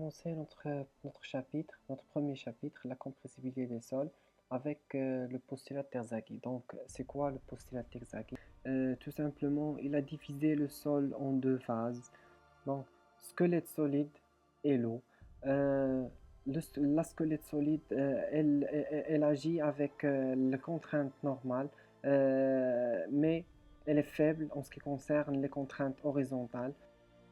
commencer notre premier chapitre, la compressibilité des sols, avec le postulat de Terzaghi. Donc, c'est quoi le postulat de Terzaghi? Tout simplement, il a divisé le sol en deux phases. Donc, squelette solide et l'eau. Euh, la squelette solide, elle agit avec les contraintes normales, mais elle est faible en ce qui concerne les contraintes horizontales.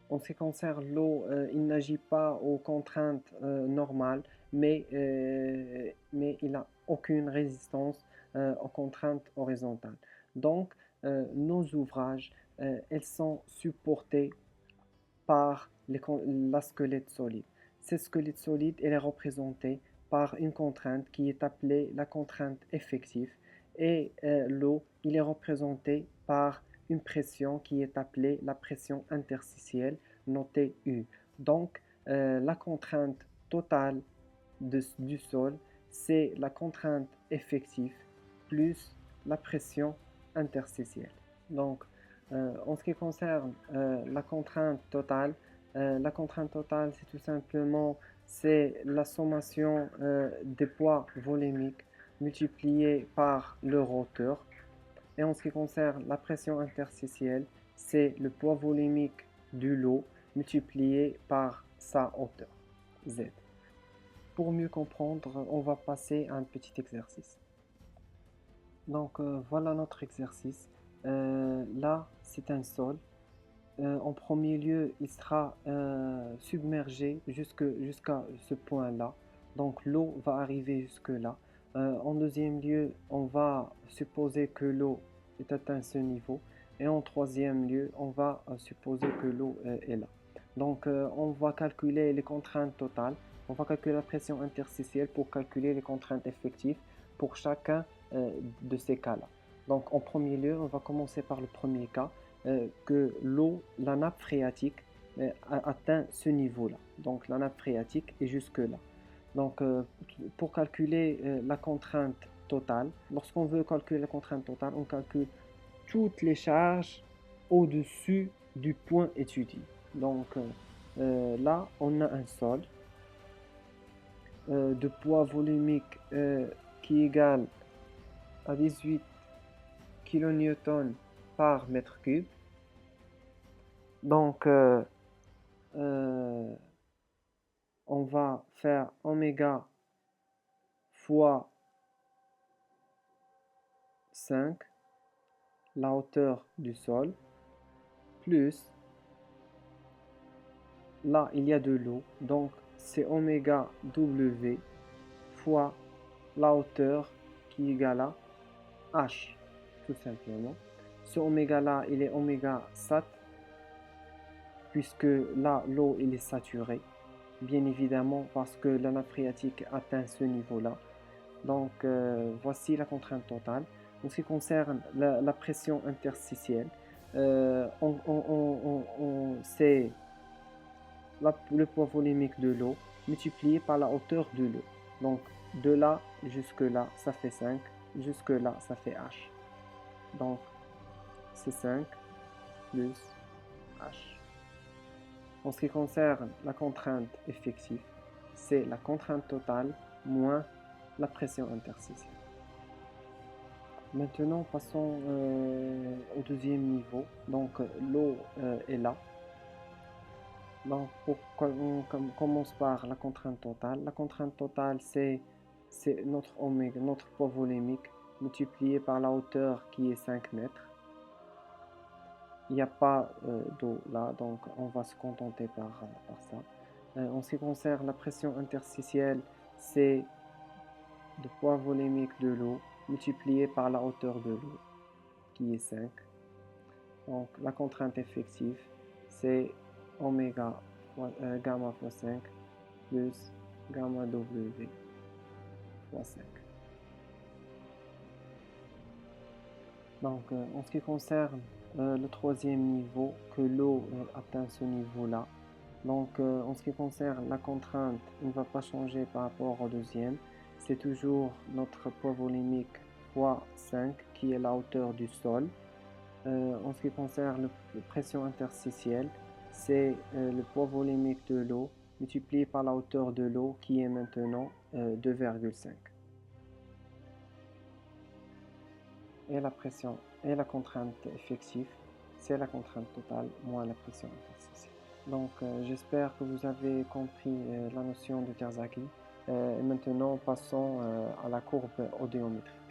En ce qui concerne l'eau, il n'agit pas aux contraintes normales, mais il n'a aucune résistance aux contraintes horizontales. Donc, nos ouvrages, elles sont supportés par la squelette solide. Cette squelette solide, elle est représentée par une contrainte qui est appelée la contrainte effective et l'eau, il est représenté par une pression qui est appelée la pression interstitielle, notée U. Donc, la contrainte totale du sol, c'est la contrainte effective plus la pression interstitielle. Donc, en ce qui concerne la contrainte totale, c'est tout simplement c'est la sommation des poids volumiques multipliés par leur hauteur. Et en ce qui concerne la pression interstitielle, c'est le poids volumique du lot multiplié par sa hauteur, Z. Pour mieux comprendre, on va passer à un petit exercice. Donc voilà notre exercice. Là, c'est un sol. En premier lieu, il sera submergé jusqu'à ce point-là. Donc l'eau va arriver jusque-là. En deuxième lieu, on va supposer que l'eau est atteint ce niveau. Et en troisième lieu, on va supposer que l'eau est là. Donc on va calculer les contraintes totales. On va calculer la pression interstitielle pour calculer les contraintes effectives pour chacun de ces cas-là. Donc en premier lieu, on va commencer par le premier cas, que l'eau, la nappe phréatique, atteint ce niveau-là. Donc la nappe phréatique est jusque-là. Donc pour calculer la contrainte totale, lorsqu'on veut calculer la contrainte totale, on calcule toutes les charges au-dessus du point étudié. Donc là, on a un sol de poids volumique qui égale à 18 kN par mètre cube. Donc, on va faire oméga fois 5, la hauteur du sol, plus, là, il y a de l'eau, donc c'est oméga W fois la hauteur qui est égale à H, tout simplement. Ce oméga-là, il est oméga sat, puisque là, l'eau, il est saturée, bien évidemment, parce que la nappe phréatique atteint ce niveau-là. Donc, voici la contrainte totale. En ce qui concerne la pression interstitielle, c'est le poids volumique de l'eau multiplié par la hauteur de l'eau. Donc, de là jusque là, ça fait 5. Jusque là, ça fait H. Donc, c'est 5 plus H. En ce qui concerne la contrainte effective, c'est la contrainte totale moins la pression interstitielle. Maintenant, passons au deuxième niveau. Donc, l'eau est là. Donc, on commence par la contrainte totale. La contrainte totale, c'est notre oméga, notre poids volumique, multiplié par la hauteur qui est 5 mètres. Il n'y a pas d'eau là, donc on va se contenter par ça. En ce qui concerne la pression interstitielle, c'est le poids volumique de l'eau multiplié par la hauteur de l'eau, qui est 5. Donc la contrainte effective, c'est oméga gamma fois 5 plus gamma W fois 5. Donc en ce qui concerne le troisième niveau, que l'eau atteint ce niveau-là. Donc en ce qui concerne la contrainte, il ne va pas changer par rapport au deuxième. C'est toujours notre poids volumique fois 5 qui est la hauteur du sol. En ce qui concerne la pression interstitielle, c'est le poids volumique de l'eau multiplié par la hauteur de l'eau qui est maintenant 2,5. Et la pression et la contrainte effective, c'est la contrainte totale moins la pression interstitielle. Donc j'espère que vous avez compris la notion de Terzaghi. Et maintenant passons à la courbe odéométrique.